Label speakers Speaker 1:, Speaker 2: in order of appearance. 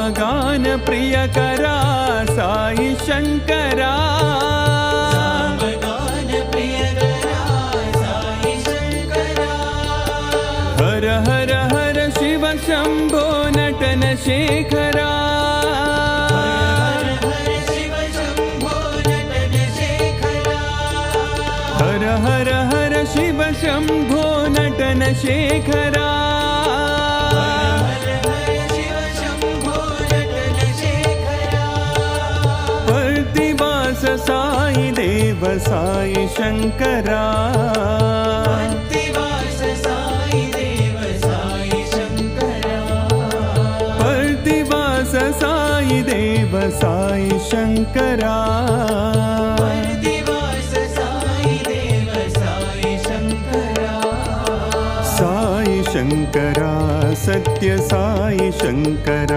Speaker 1: सामगान प्रियकरा साई शंकरा,
Speaker 2: सामगान प्रियकरा साई शंकरा।
Speaker 1: हर हर हर शिव शंभो नटन शेखरा,
Speaker 2: हर हर शिव शंभो नटन शेखरा।
Speaker 1: हर हर हर शिव शंभो नटन शेखरा,
Speaker 2: हर हर शिव शंभो नटन शेखरा।
Speaker 1: प्रतिवास साई देव साई शंकरा,
Speaker 2: प्रतिवास साई देव साई शंकरा।
Speaker 1: प्रतिवास साई देव साई शंकरा,
Speaker 2: प्रतिवास साई देव साई शंकरा।
Speaker 1: साई शंकरा सत्य साई शंकरा।